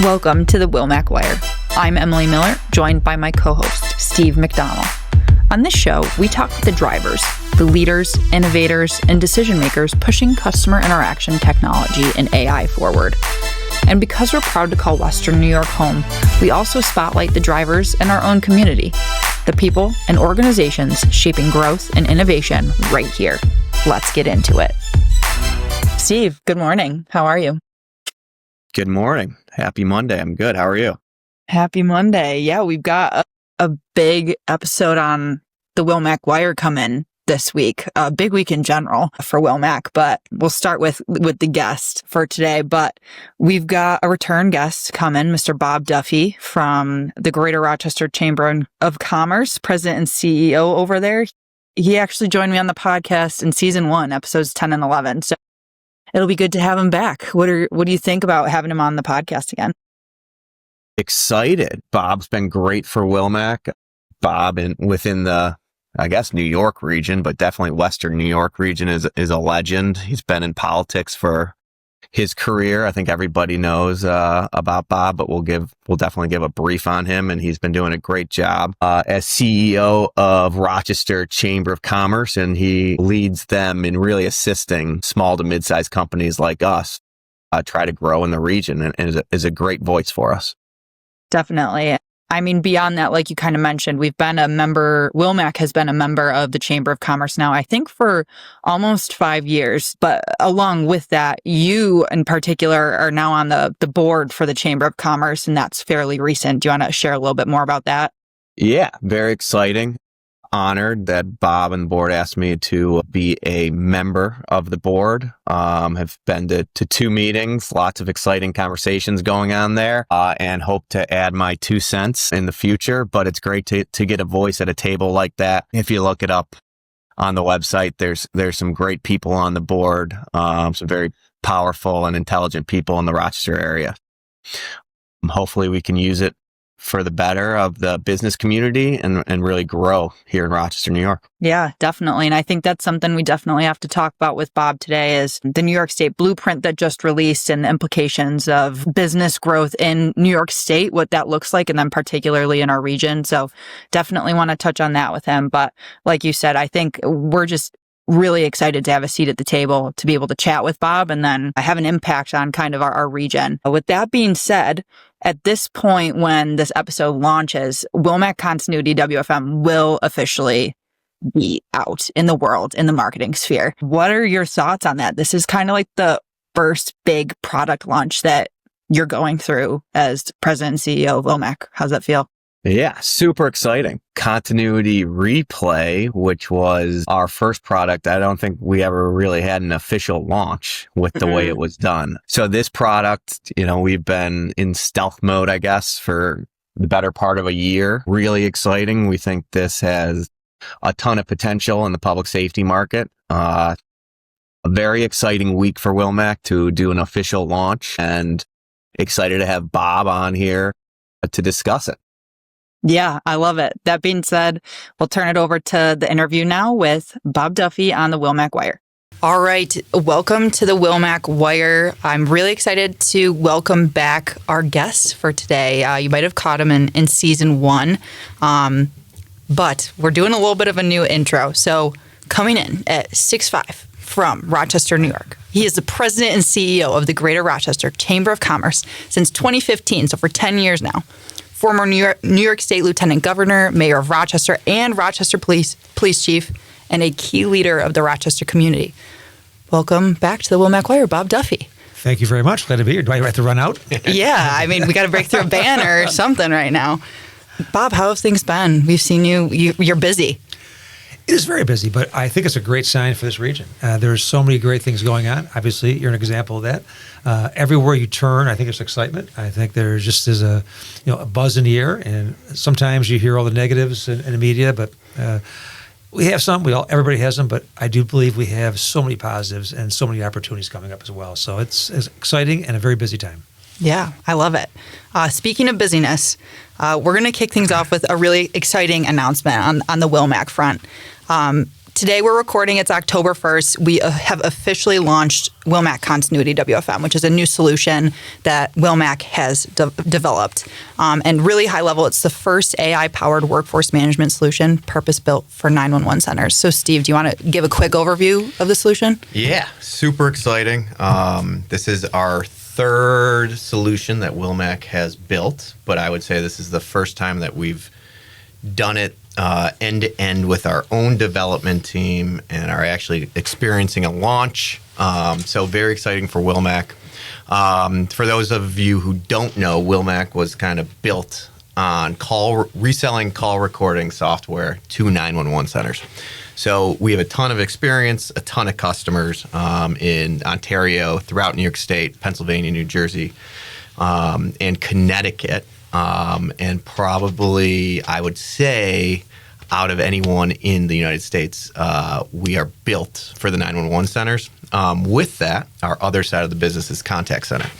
Welcome to the Wilmac Wire. I'm Emily Miller, joined by my co-host, Steve McDonnell. On this show, we talk with the drivers, the leaders, innovators, and decision makers pushing customer interaction technology and AI forward. And because we're proud to call Western New York home, we also spotlight the drivers in our own community, the people and organizations shaping growth and innovation right here. Let's get into it. Steve, good morning. How are you? Good morning. Happy Monday. I'm good. How are you? Happy Monday. Yeah, we've got a big episode on the Wilmac Wire coming this week. A big week in general for Wilmac, but we'll start with the guest for today. But we've got a return guest coming, Mr. Bob Duffy from the Greater Rochester Chamber of Commerce, President and CEO over there. He actually joined me on the podcast in season 1, episodes 10 and 11. So it'll be good to have him back. What do you think about having him on the podcast again? Excited. Bob's been great for Wilmac. Bob within the, I guess, New York region, but definitely Western New York region is a legend. He's been in politics for his career. I think everybody knows about Bob, but we'll definitely give a brief on him. And he's been doing a great job as CEO of Rochester Chamber of Commerce, and he leads them in really assisting small to mid-sized companies like us try to grow in the region, and is a great voice for us. Definitely. I mean, beyond that, like you kind of mentioned, Wilmac has been a member of the Chamber of Commerce now, I think for almost 5 years. But along with that, you in particular are now on the board for the Chamber of Commerce, and that's fairly recent. Do you want to share a little bit more about that? Yeah, very exciting. Honored that Bob and the board asked me to be a member of the board. Have been to 2 meetings, lots of exciting conversations going on there, and hope to add my 2 cents in the future. But it's great to get a voice at a table like that. If you look it up on the website, there's some great people on the board, some very powerful and intelligent people in the Rochester area. Hopefully we can use it for the better of the business community and really grow here in Rochester, New York. Yeah, definitely. And I think that's something we definitely have to talk about with Bob today is the New York State blueprint that just released and the implications of business growth in New York State, what that looks like, and then particularly in our region. So definitely want to touch on that with him. But like you said, I think we're just really excited to have a seat at the table to be able to chat with Bob and then have an impact on kind of our region. With that being said, at this point when this episode launches, Wilmac Continuity WFM will officially be out in the world, in the marketing sphere. What are your thoughts on that? This is kind of like the first big product launch that you're going through as president and CEO of Wilmac. How's that feel? Yeah, super exciting. Continuity Replay, which was our first product. I don't think we ever really had an official launch with the way it was done. So this product, we've been in stealth mode, I guess, for the better part of a year. Really exciting. We think this has a ton of potential in the public safety market. A very exciting week for Wilmac to do an official launch, and excited to have Bob on here to discuss it. Yeah, I love it. That being said, we'll turn it over to the interview now with Bob Duffy on the Wilmac Wire. All right. Welcome to the Wilmac Wire. I'm really excited to welcome back our guest for today. You might have caught him in season 1, but we're doing a little bit of a new intro. So coming in at 6'5" from Rochester, New York. He is the president and CEO of the Greater Rochester Chamber of Commerce since 2015, so for 10 years now. Former New York State Lieutenant Governor, Mayor of Rochester, and Rochester Police Chief, and a key leader of the Rochester community. Welcome back to the Wilmac Wire, Bob Duffy. Thank you very much. Glad to be here. Do I have to run out? Yeah, I mean, we got to break through a banner or something right now. Bob, how have things been? We've seen you're busy. It is very busy, but I think it's a great sign for this region. There's so many great things going on. Obviously, you're an example of that. Everywhere you turn, I think there's excitement. I think there just is a buzz in the air, and sometimes you hear all the negatives in the media, but we have some. Everybody has them, but I do believe we have so many positives and so many opportunities coming up as well. So it's exciting and a very busy time. Yeah, I love it. Speaking of busyness, we're going to kick things off with a really exciting announcement on the Wilmac front. today we're recording, it's October 1st. We have officially launched Wilmac Continuity WFM, which is a new solution that Wilmac has developed. And really high level, it's the first AI-powered workforce management solution purpose-built for 911 centers. So Steve, do you want to give a quick overview of the solution? Yeah, super exciting. This is our third solution that Wilmac has built, but I would say this is the first time that we've done it end-to-end with our own development team and are actually experiencing a launch. So very exciting for Wilmac. For those of you who don't know, Wilmac was kind of built on reselling call recording software to 911 centers. So we have a ton of experience, a ton of customers in Ontario, throughout New York State, Pennsylvania, New Jersey, and Connecticut. And probably, I would say, out of anyone in the United States, we are built for the 911 centers. With that, our other side of the business is contact center.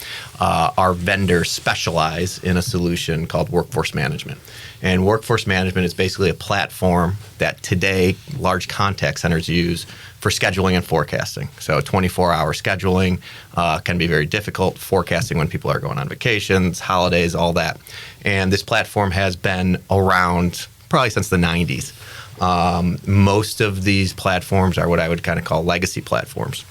Our vendors specialize in a solution called workforce management. And workforce management is basically a platform that today large contact centers use for scheduling and forecasting. So 24-hour scheduling can be very difficult, forecasting when people are going on vacations, holidays, all that. And this platform has been around probably since the 90s. Most of these platforms are what I would kind of call legacy platforms.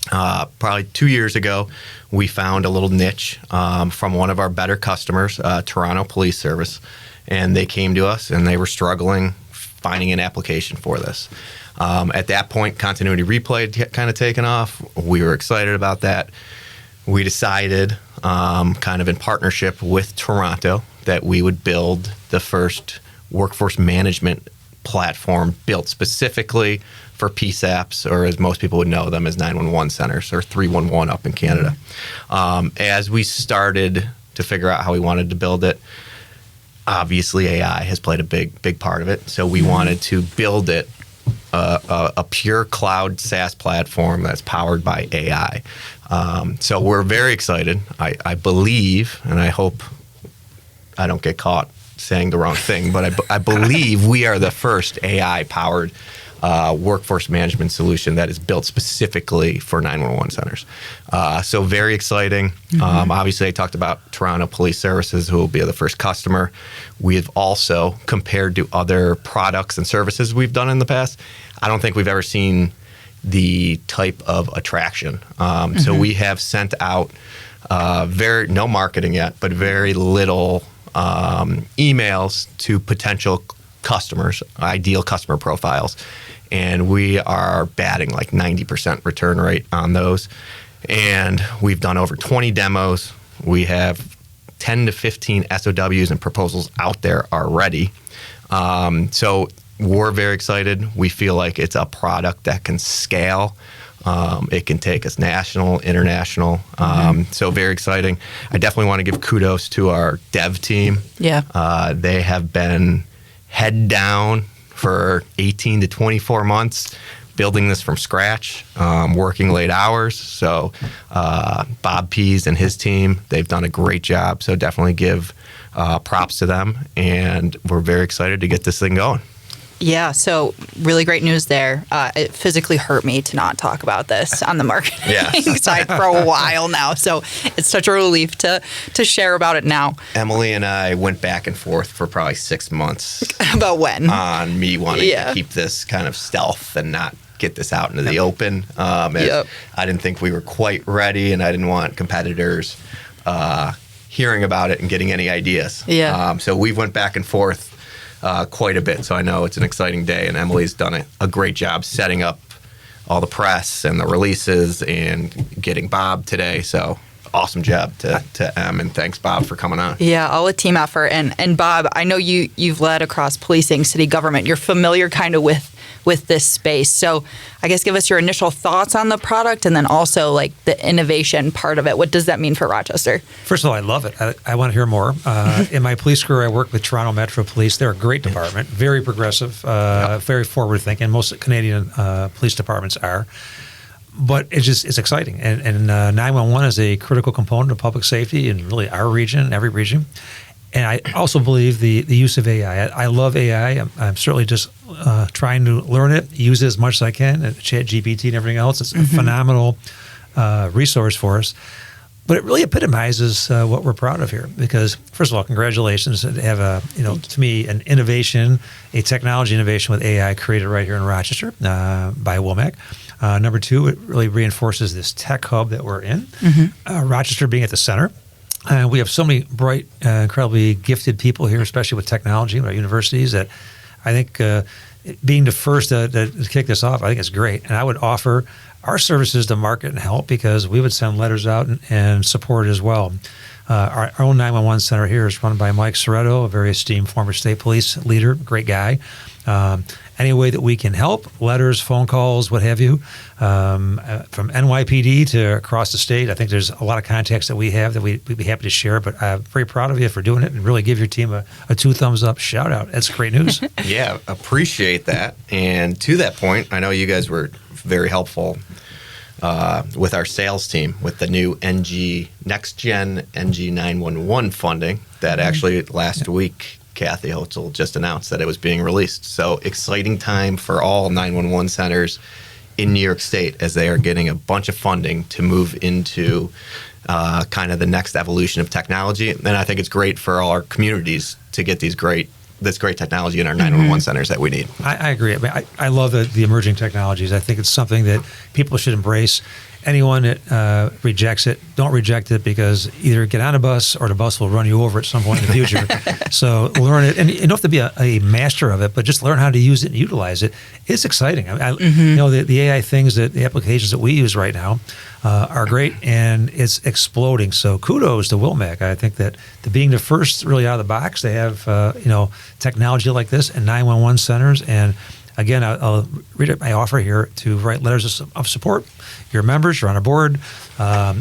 Probably 2 years ago, we found a little niche from one of our better customers, Toronto Police Service, and they came to us and they were struggling finding an application for this. At that point, Continuity Replay had kind of taken off. We were excited about that. We decided, kind of in partnership with Toronto, that we would build the first workforce management platform built specifically for PSAPs, or as most people would know them as 911 centers, or 311 up in Canada. As we started to figure out how we wanted to build it, obviously AI has played a big part of it. So we wanted to build it a pure cloud SaaS platform that's powered by AI. So we're very excited. I believe, and I hope I don't get caught saying the wrong thing, but I believe we are the first AI-powered workforce management solution that is built specifically for 911 centers. So very exciting. Obviously, I talked about Toronto Police Services, who will be the first customer. We have also, compared to other products and services we've done in the past, I don't think we've ever seen the type of attraction. So we have sent out no marketing yet, but very little emails to potential customers, ideal customer profiles. And we are batting like 90% return rate on those. And we've done over 20 demos. We have 10 to 15 SOWs and proposals out there already. So we're very excited. We feel like it's a product that can scale. It can take us national, international. So very exciting. I definitely want to give kudos to our dev team. Yeah. They have been head down for 18 to 24 months, building this from scratch, working late hours. So Bob Pease and his team, they've done a great job. So definitely give props to them. And we're very excited to get this thing going. Yeah, so really great news there. It physically hurt me to not talk about this on the marketing side for a while now. So it's such a relief to share about it now. Emily and I went back and forth for probably 6 months. About when? On me wanting to keep this kind of stealth and not get this out into the open. I didn't think we were quite ready, and I didn't want competitors hearing about it and getting any ideas. So we went back and forth quite a bit. So I know it's an exciting day, and Emily's done a great job setting up all the press and the releases and getting Bob today. So awesome job to Em, and thanks, Bob, for coming on. Yeah, all a team effort. And Bob, I know you've led across policing, city government. You're familiar kind of with this space. So I guess give us your initial thoughts on the product, and then also like the innovation part of it. What does that mean for Rochester? First of all, I love it. I want to hear more. In my police career, I worked with Toronto Metro Police. They're a great department, very progressive, very forward-thinking. Most Canadian police departments are. But it's exciting. And 911 is a critical component of public safety in really our region, every region. And I also believe the use of AI. I love AI. I'm certainly just trying to learn it, use it as much as I can, and ChatGPT and everything else. It's a phenomenal resource for us. But it really epitomizes what we're proud of here because, first of all, congratulations to have to me, an innovation, a technology innovation with AI created right here in Rochester by Wilmac. Number two, it really reinforces this tech hub that we're in, Rochester being at the center. We have so many bright, incredibly gifted people here, especially with technology at our universities, that I think being the first to kick this off, I think it's great. And I would offer our services to market and help because we would send letters out and support as well. Our own 911 center here is run by Mike Soretto, a very esteemed former state police leader, great guy. Any way that we can help, letters, phone calls, what have you, from NYPD to across the state. I think there's a lot of contacts that we have that we'd be happy to share, but I'm very proud of you for doing it and really give your team a 2 thumbs up shout out. That's great news. Yeah, appreciate that. And to that point, I know you guys were very helpful with our sales team with the new Next Gen NG 911 funding that actually last week Kathy Hotzel just announced that it was being released. So exciting time for all 911 centers in New York State as they are getting a bunch of funding to move into kind of the next evolution of technology. And I think it's great for all our communities to get this great technology in our 911 centers that we need. I agree. I love the emerging technologies. I think it's something that people should embrace. Anyone that rejects it, don't reject it because either get on a bus or the bus will run you over at some point in the future. So learn it. And you don't have to be a master of it, but just learn how to use it and utilize it. It's exciting. The AI things, the applications that we use right now are great, and it's exploding. So kudos to Wilmac. I think that being the first really out of the box, they have technology like this in 911 centers. And again, I'll read my offer here to write letters of support. You're members, you're on a board.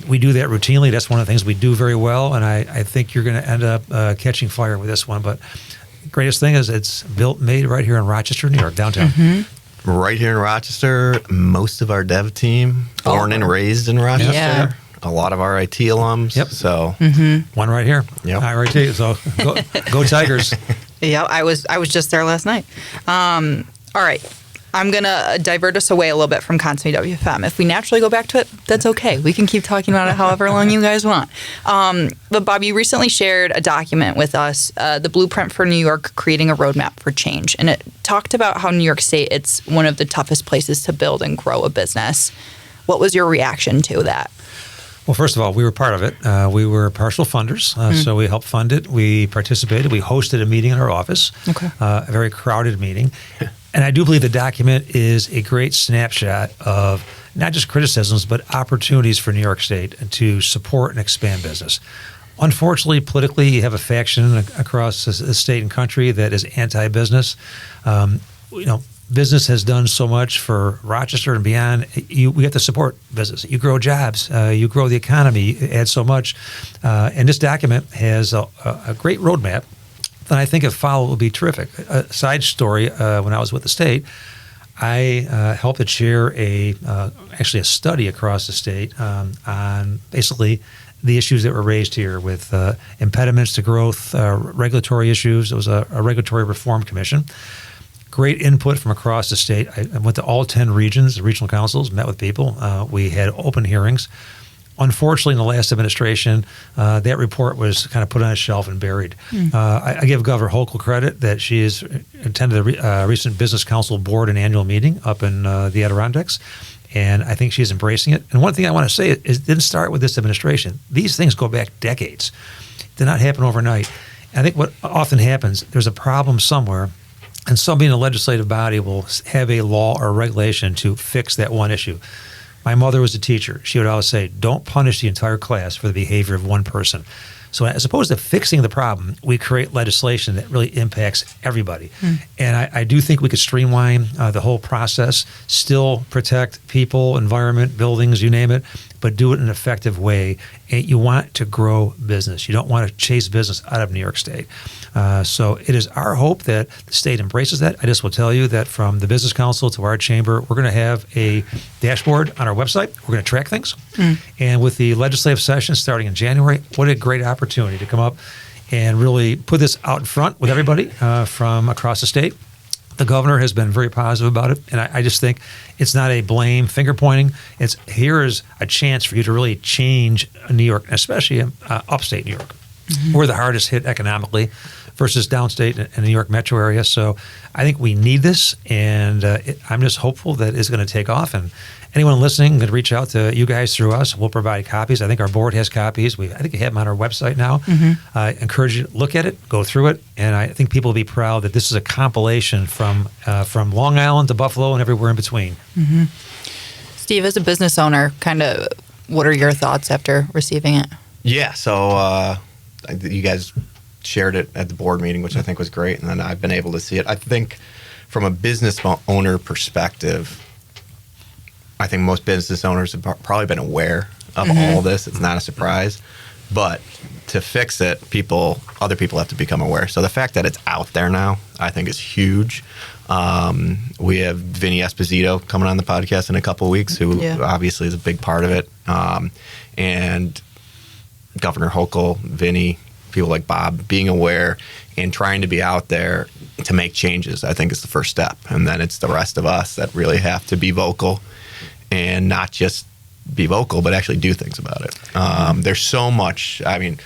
We do that routinely. That's one of the things we do very well, and I think you're going to end up catching fire with this one. But the greatest thing is it's made right here in Rochester, New York, downtown. Right here in Rochester, most of our dev team, born and raised in Rochester. Yeah. A lot of our IT alums. Yep. So one right here. Yep. RIT. So go Tigers. Yeah, I was just there last night. All right. I'm going to divert us away a little bit from Continuity WFM. If we naturally go back to it, that's okay. We can keep talking about it however long you guys want. But Bob, you recently shared a document with us, the Blueprint for New York, Creating a Roadmap for Change. And it talked about how New York State, it's one of the toughest places to build and grow a business. What was your reaction to that? Well, first of all, we were part of it. We were partial funders, so we helped fund it. We participated. We hosted a meeting in our office, a very crowded meeting. And I do believe the document is a great snapshot of not just criticisms, but opportunities for New York State to support and expand business. Unfortunately, politically, you have a faction across the state and country that is anti-business. Business has done so much for Rochester and beyond. We have to support business. You grow jobs. You grow the economy. You add so much. And this document has a great roadmap that I think if followed will be terrific. A side story, when I was with the state, I helped to chair actually a study across the state on basically the issues that were raised here with impediments to growth, regulatory issues. It was a regulatory reform commission. Great input from across the state. I went to all 10 regions, the regional councils, met with people. We had open hearings. Unfortunately, in the last administration, that report was kind of put on a shelf and buried. I give Governor Hochul credit that she has attended the recent Business Council Board and annual meeting up in the Adirondacks, and I think she's embracing it. And one thing I want to say is it didn't start with this administration. These things go back decades. Did not happen overnight. And I think what often happens, there's a problem somewhere, and somebody in the legislative body will have a law or regulation to fix that one issue. My mother was a teacher. She would always say, don't punish the entire class for the behavior of one person. So as opposed to fixing the problem, we create legislation that really impacts everybody. And I do think we could streamline the whole process, still protect people, environment, buildings, you name it, but do it in an effective way. And you want to grow business. You don't want to chase business out of New York State. So it is our hope that the state embraces that. I just will tell you that from the Business Council to our chamber, we're going to have a dashboard on our website. We're going to track things. And with the legislative session starting in January, what a great opportunity to come up and really put this out in front with everybody from across the state. The governor has been very positive about it, and I just think it's not a blame, finger pointing. It's here is a chance for you to really change New York, especially upstate New York. We're the hardest hit economically versus downstate and New York metro area. So I think we need this, and I'm just hopeful that it's going to take off. And anyone listening can reach out to you guys through us. We'll provide copies. I think our board has copies. I think we have them on our website now. I encourage you to look at it, go through it, and I think people will be proud that this is a compilation from Long Island to Buffalo and everywhere in between. Steve, as a business owner, kind of what are your thoughts after receiving it? Yeah, so you guys shared it at the board meeting, which I think was great, and then I've been able to see it. I think from a business owner perspective, I think most business owners have probably been aware of all this. It's not a surprise. But to fix it, other people have to become aware. So the fact that it's out there now, I think is huge. We have Vinny Esposito coming on the podcast in a couple of weeks, who obviously is a big part of it. And Governor Hochul, Vinny, people like Bob, being aware and trying to be out there to make changes, I think is the first step. And then it's the rest of us that really have to be vocal, and not just be vocal, but actually do things about it. There's so much. I mean,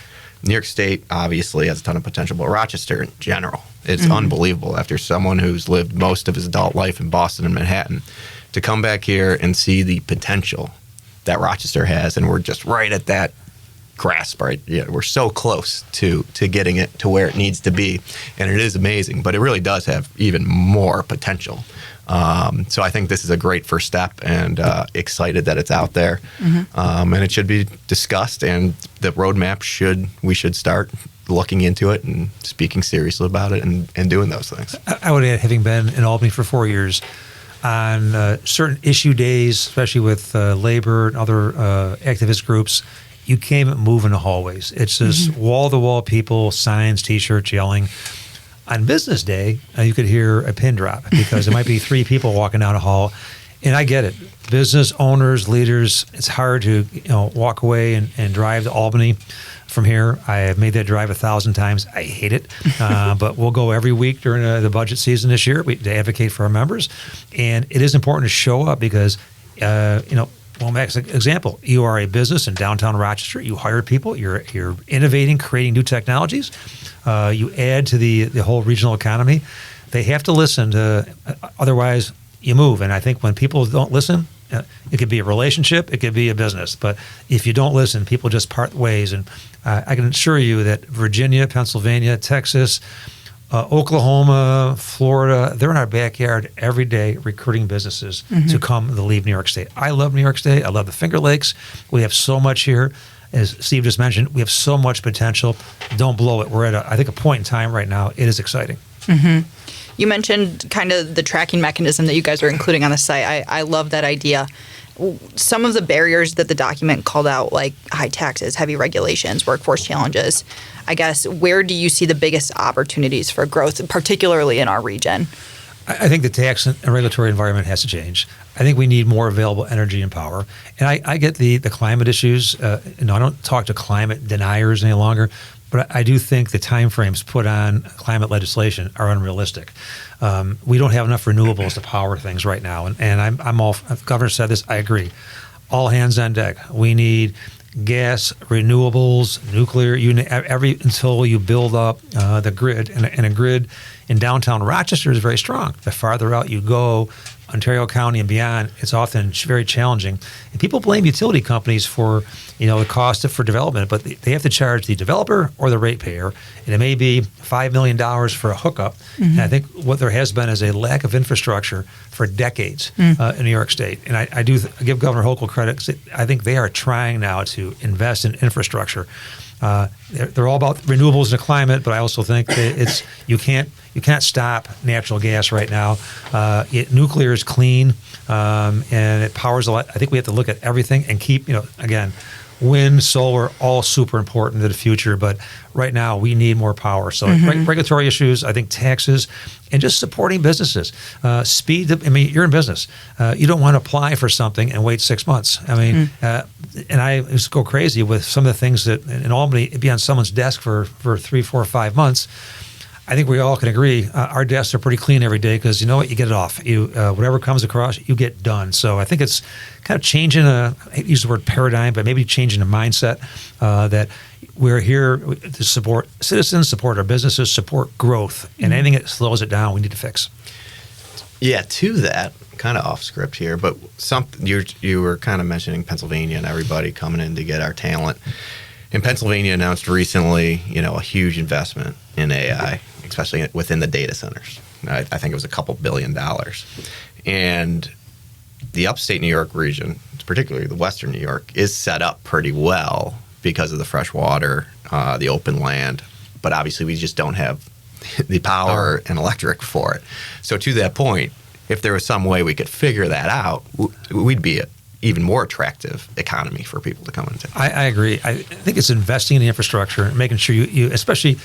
New York State obviously has a ton of potential, but Rochester in general, it's unbelievable. After someone who's lived most of his adult life in Boston and Manhattan, to come back here and see the potential that Rochester has, and we're just right at that grasp, right? Yeah, we're so close to getting it to where it needs to be, and it is amazing, but it really does have even more potential. So I think this is a great first step, and excited that it's out there, and it should be discussed, and the roadmap we should start looking into it and speaking seriously about it and doing those things. I would add, having been in Albany for 4 years, on certain issue days, especially with labor and other activist groups, you can't even move in the hallways. It's just wall-to-wall people, signs, T-shirts, yelling. On business day, you could hear a pin drop because there might be 3 people walking down a hall. And I get it. Business owners, leaders, it's hard to walk away and drive to Albany from here. I have made that drive 1,000 times. I hate it. But we'll go every week during the budget season this year to advocate for our members. And it is important to show up because, Wilmac's an example. You are a business in downtown Rochester. You hire people. You're innovating, creating new technologies. You add to the whole regional economy. They have to listen to, otherwise you move. And I think when people don't listen, it could be a relationship, it could be a business. But if you don't listen, people just part ways. And I can assure you that Virginia, Pennsylvania, Texas, Oklahoma, Florida, they're in our backyard every day recruiting businesses to come to leave New York State. I love New York State. I love the Finger Lakes. We have so much here. As Steve just mentioned, we have so much potential. Don't blow it. We're at, I think, a point in time right now. It is exciting. You mentioned kind of the tracking mechanism that you guys are including on the site. I love that idea. Some of the barriers that the document called out, like high taxes, heavy regulations, workforce challenges, I guess, where do you see the biggest opportunities for growth, particularly in our region? I think the tax and regulatory environment has to change. I think we need more available energy and power. And I get the climate issues. I don't talk to climate deniers any longer, but I do think the timeframes put on climate legislation are unrealistic. We don't have enough renewables to power things right now. And I'm all, the governor said this, I agree. All hands on deck. We need gas, renewables, nuclear, until you build up the grid. And a grid in downtown Rochester is very strong. The farther out you go, Ontario County and beyond, it's often very challenging. And people blame utility companies for, the cost for development, but they have to charge the developer or the ratepayer. And it may be $5 million for a hookup. And I think what there has been is a lack of infrastructure for decades in New York State. And I do give Governor Hochul credit. I think they are trying now to invest in infrastructure. They're all about renewables and the climate, but I also think that you can't stop natural gas right now. Nuclear is clean, and it powers a lot. I think we have to look at everything and keep, again, wind, solar, all super important to the future. But right now, we need more power. So regulatory issues, I think taxes, and just supporting businesses. Speed. I mean, you're in business. You don't want to apply for something and wait 6 months. I mean, and I used to go crazy with some of the things that in Albany, it'd be on someone's desk for 3, 4, 5 months. I think we all can agree our desks are pretty clean every day because you know what, you get it off. You whatever comes across, you get done. So I think it's kind of changing I hate to use the word paradigm, but maybe changing the mindset that we're here to support citizens, support our businesses, support growth, and anything that slows it down, we need to fix. Yeah, to that, kind of off script here, but you were kind of mentioning Pennsylvania and everybody coming in to get our talent. And Pennsylvania announced recently, a huge investment in AI, especially within the data centers. I think it was a couple $2 billion. And the upstate New York region, particularly the western New York, is set up pretty well because of the fresh water, the open land. But obviously we just don't have the power and electric for it. So to that point, if there was some way we could figure that out, we'd be even more attractive economy for people to come into. I agree. I think it's investing in the infrastructure and making sure you especially,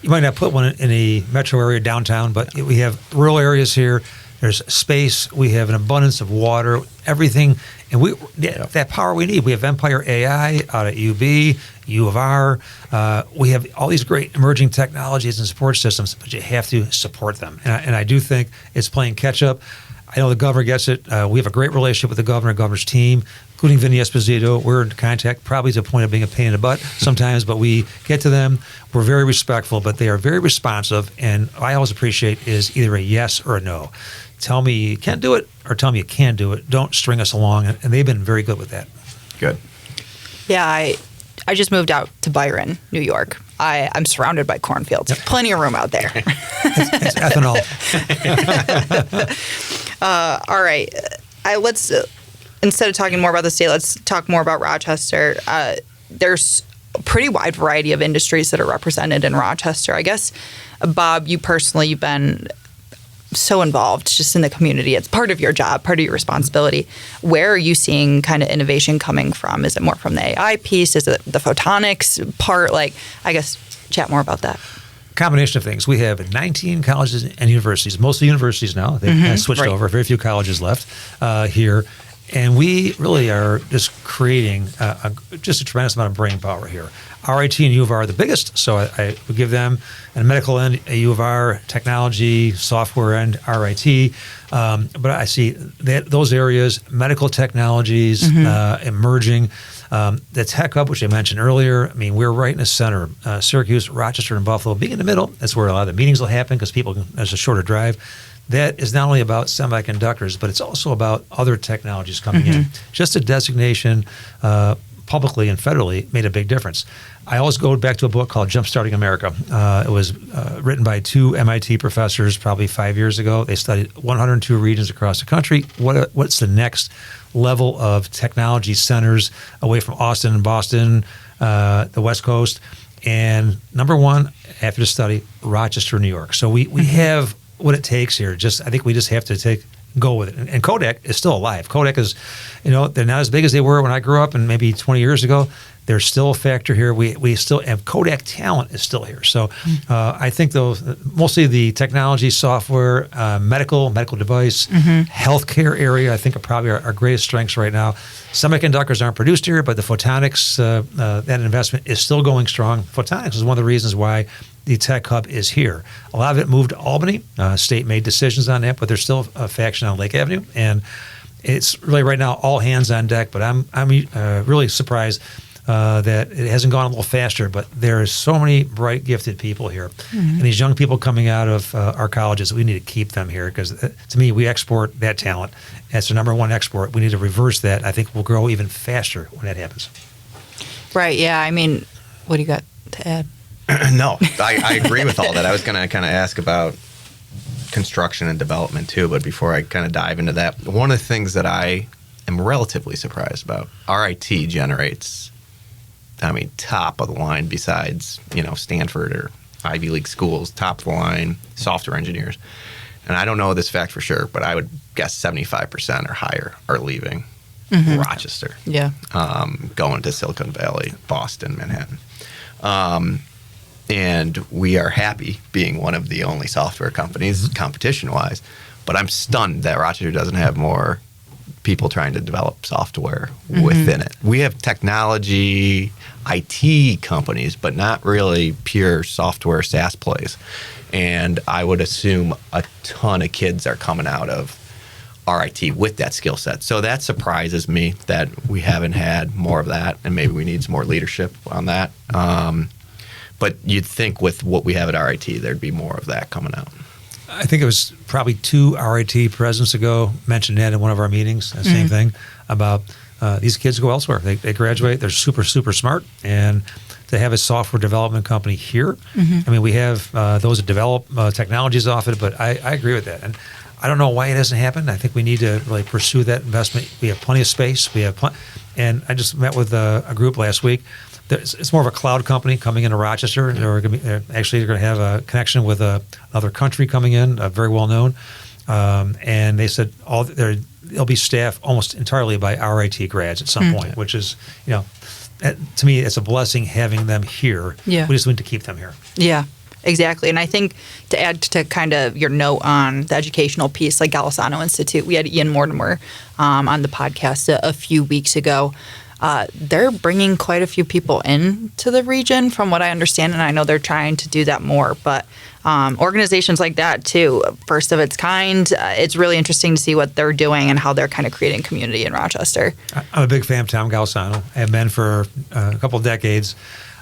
you might not put one in a metro area downtown, but we have rural areas here. There's space. We have an abundance of water, everything. And that power we need. We have Empire AI out at UB, U of R. We have all these great emerging technologies and support systems, but you have to support them. And I do think it's playing catch up. I know the governor gets it. We have a great relationship with the governor's team, including Vinny Esposito. We're in contact, probably to the point of being a pain in the butt sometimes, but we get to them. We're very respectful, but they are very responsive. And what I always appreciate is either a yes or a no. Tell me you can't do it or tell me you can do it. Don't string us along. And they've been very good with that. Good. Yeah, I just moved out to Byron, New York. I'm surrounded by cornfields. Yep. Plenty of room out there. It's ethanol. All right. Let's instead of talking more about the state, let's talk more about Rochester. There's a pretty wide variety of industries that are represented in Rochester. I guess, Bob, you've been so involved just in the community. It's part of your job, part of your responsibility. Where are you seeing kind of innovation coming from? Is it more from the AI piece? Is it the photonics part? I guess, chat more about that. Combination of things. We have 19 colleges and universities, mostly universities now. They've switched over. Very few colleges left here. And we really are just creating just a tremendous amount of brain power here. RIT and U of R are the biggest, so I would give them, and medical end, a U of R, technology, software end, RIT. But I see that those areas, medical technologies, emerging. The Tech Hub, which I mentioned earlier, I mean, we're right in the center. Syracuse, Rochester, and Buffalo, being in the middle, that's where a lot of the meetings will happen because there's a shorter drive. That is not only about semiconductors, but it's also about other technologies coming in. Just a designation publicly and federally made a big difference. I always go back to a book called Jumpstarting America. It was written by 2 MIT professors probably 5 years ago. They studied 102 regions across the country. What's the next level of technology centers away from Austin and Boston, the West Coast? And number one, after the study, Rochester, New York. So we have what it takes here. I think we just have to go with it. And Kodak is still alive. Kodak is, they're not as big as they were when I grew up and maybe 20 years ago. They're still a factor here. We still have Kodak talent is still here. So I think mostly the technology, software, medical device, healthcare area, I think are probably our greatest strengths right now. Semiconductors aren't produced here, but the photonics, that investment is still going strong. Photonics is one of the reasons why the Tech Hub is here. A lot of it moved to Albany. State made decisions on that, but there's still a faction on Lake Avenue. And it's really right now all hands on deck, but I'm really surprised that it hasn't gone a little faster, but there are so many bright, gifted people here. And these young people coming out of our colleges, we need to keep them here because to me, we export that talent. That's the number one export. We need to reverse that. I think we'll grow even faster when that happens. Right, yeah. I mean, what do you got to add? No, I agree with all that. I was going to kind of ask about construction and development too, but before I kind of dive into that, one of the things that I am relatively surprised about, RIT generates, top of the line besides, Stanford or Ivy League schools, top of the line software engineers. And I don't know this fact for sure, but I would guess 75% or higher are leaving Rochester. Yeah. Going to Silicon Valley, Boston, Manhattan. And we are happy being one of the only software companies competition-wise, but I'm stunned that Rochester doesn't have more people trying to develop software within it. We have technology, IT companies, but not really pure software SaaS plays. And I would assume a ton of kids are coming out of RIT with that skill set. So that surprises me that we haven't had more of that, and maybe we need some more leadership on that. But you'd think with what we have at RIT, there'd be more of that coming out. I think it was probably 2 RIT presidents ago mentioned that in one of our meetings, the same thing, about these kids go elsewhere. They graduate, they're super, super smart, and to have a software development company here, I mean, we have those that develop technologies off it, but I agree with that. And I don't know why it hasn't happened. I think we need to really pursue that investment. We have plenty of space. And I just met with a group last week. It's more of a cloud company coming into Rochester. They're going to have a connection with another country coming in, very well known. And they said they'll be staffed almost entirely by RIT grads at some point, which is, to me, it's a blessing having them here. Yeah. We just need to keep them here. Yeah. Exactly. And I think to add to kind of your note on the educational piece, like Golisano Institute, we had Ian Mortimer on the podcast a few weeks ago. They're bringing quite a few people into the region from what I understand, and I know they're trying to do that more. But organizations like that, too, first of its kind, it's really interesting to see what they're doing and how they're kind of creating community in Rochester. I'm a big fan of Tom Golisano. I have been for a couple of decades.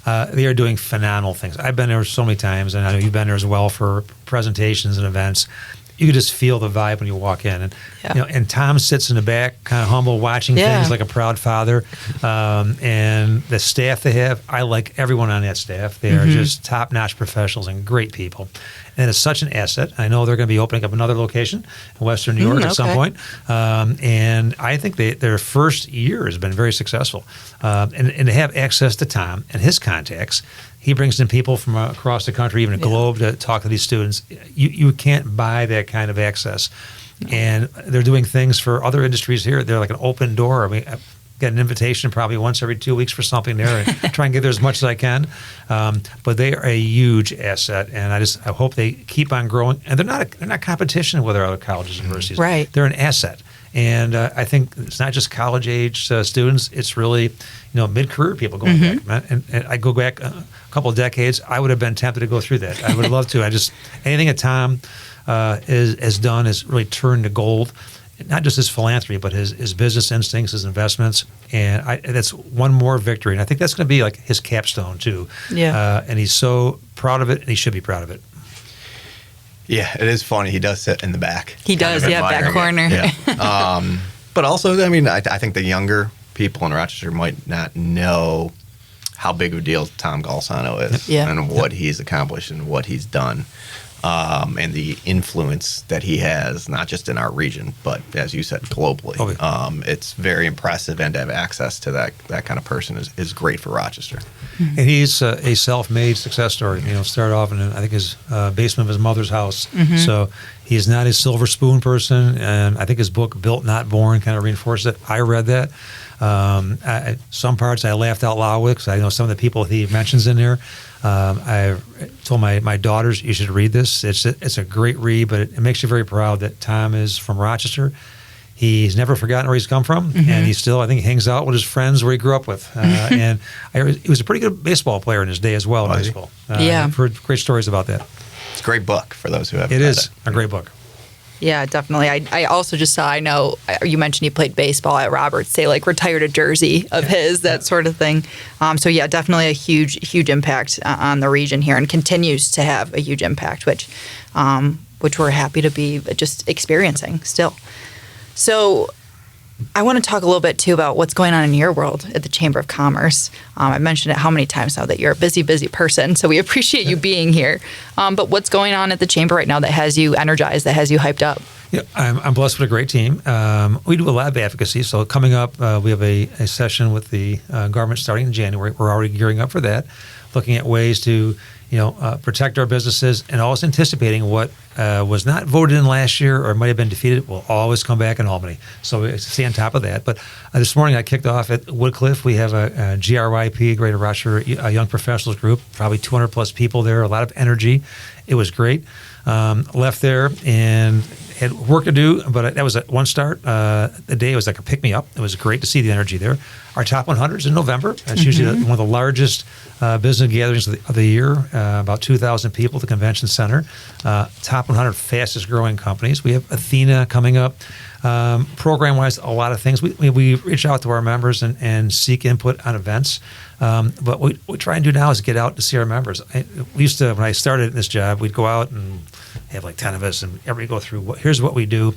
They are doing phenomenal things. I've been there so many times, and I know you've been there as well for presentations and events. You can just feel the vibe when you walk in, and and Tom sits in the back, kind of humble, watching things like a proud father. And the staff they have, I like everyone on that staff. They are just top-notch professionals and great people, and it's such an asset. I know they're going to be opening up another location in Western New York at some point, and I think their first year has been very successful. And to have access to Tom and his contacts. He brings in people from across the country, even a globe, to talk to these students. You can't buy that kind of access. And they're doing things for other industries here. They're like an open door. I mean, I get an invitation probably once every 2 weeks for something there, and try and get there as much as I can. But they are a huge asset, and I hope they keep on growing. And they're not competition with our other colleges and universities. Right. They're an asset. And I think it's not just college-age students. It's really, mid-career people going back. And I go back a couple of decades. I would have been tempted to go through that. I would have loved to. Anything that Tom has done is really turned to gold. Not just his philanthropy, but his business instincts, his investments. And that's one more victory. And I think that's going to be like his capstone, too. Yeah. And he's so proud of it, and he should be proud of it. Yeah, it is funny. He does sit in the back. He does, back corner. Yeah. But also, I mean, I think the younger people in Rochester might not know how big of a deal Tom Golisano is and what he's accomplished and what he's done. And the influence that he has, not just in our region, but as you said, globally. It's very impressive, and to have access to that kind of person is great for Rochester. And he's a self-made success story. Started off in, I think, his basement of his mother's house. So he's not a silver spoon person, and I think his book, Built Not Born, kind of reinforced it. I read that. Some parts I laughed out loud with, because I know some of the people he mentions in there. I told my daughters, you should read this. It's a great read, but it makes you very proud that Tom is from Rochester. He's never forgotten where he's come from, and he still, I think, hangs out with his friends where he grew up with. And he was a pretty good baseball player in his day as well in high school. I've heard great stories about that. It's a great book for those who haven't read it. It is a great book. Yeah, definitely. I also just saw, I know you mentioned he played baseball at Roberts. They retired a jersey of his, that sort of thing. So yeah, definitely a huge impact on the region here, and continues to have a huge impact, which we're happy to be just experiencing still. So I want to talk a little bit too about what's going on in your world at the Chamber of Commerce. I've mentioned it how many times now that you're a busy person, so we appreciate you being here. But what's going on at the Chamber right now that has you energized, that has you hyped up? Yeah, I'm blessed with a great team. We do a lot of advocacy. So coming up, we have a session with the government starting in January. We're already gearing up for that, looking at ways to protect our businesses and always anticipating what was not voted in last year or might have been defeated will always come back in Albany. So we stay on top of that. But this morning I kicked off at Woodcliff. We have a GRYP, Greater Rochester Young Professionals Group, probably 200 plus people there, a lot of energy. It was great. Left there and had work to do, but that was at one start. The day was like a pick-me-up. It was great to see the energy there. Our top 100s in November. That's usually one of the largest business gatherings of the year, about 2,000 people at the convention center. Top 100 fastest growing companies. We have Athena coming up. Program-wise, a lot of things. We reach out to our members and seek input on events. But what we try and do now is get out to see our members. We used to, when I started in this job, we'd go out and have like 10 of us and everybody go through, here's what we do.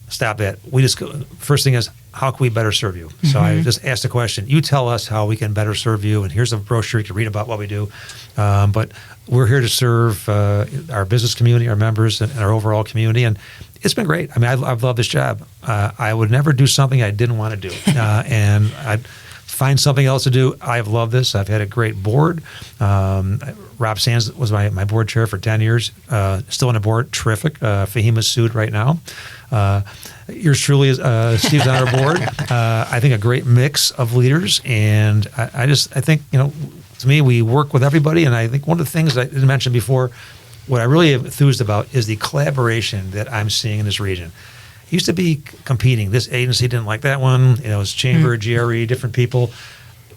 Stop that. We just go, first thing is, how can we better serve you? So I just asked the question, you tell us how we can better serve you, and here's a brochure you can read about what we do. But we're here to serve our business community, our members, and our overall community, and it's been great. I mean, I've loved this job. I would never do something I didn't want to do, and I'd find something else to do. I've loved this. I've had a great board. Rob Sands was my board chair for 10 years. Still on the board. Terrific. Fahima's sued right now. Yours truly is Steve's on our board. I think a great mix of leaders, and I think to me we work with everybody, and I think one of the things I didn't mention before, what I really am enthused about is the collaboration that I'm seeing in this region. It used to be competing. This agency didn't like that one. It was chamber, GRE, different people.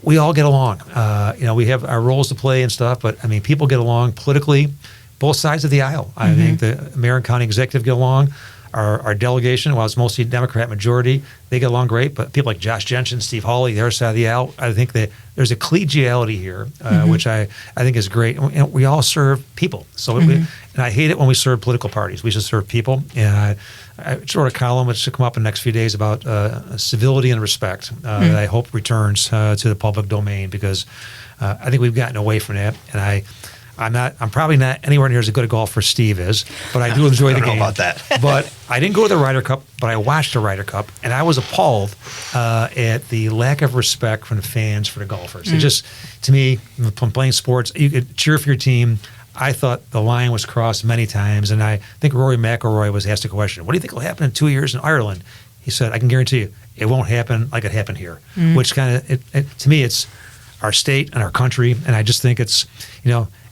We all get along. We have our roles to play and stuff, but I mean, people get along politically, both sides of the aisle. I think the mayor and county executive get along. Our delegation, while it's mostly Democrat majority, they get along great. But people like Josh Jensen, Steve Hawley, the other side of the aisle, I think that there's a collegiality here, which I think is great. And we all serve people. So and I hate it when we serve political parties. We should serve people. And I wrote a column which should come up in the next few days about civility and respect that I hope returns to the public domain, because I think we've gotten away from that. And I'm probably not anywhere near as good a golfer as Steve is, but I do enjoy the game. I don't know about that. But I didn't go to the Ryder Cup, but I watched the Ryder Cup, and I was appalled at the lack of respect from the fans for the golfers. It just, to me, from playing sports, you could cheer for your team. I thought the line was crossed many times, and I think Rory McIlroy was asked a question, what do you think will happen in 2 years in Ireland? He said, I can guarantee you, it won't happen like it happened here, which kind of, to me, it's our state and our country, and I just think it's,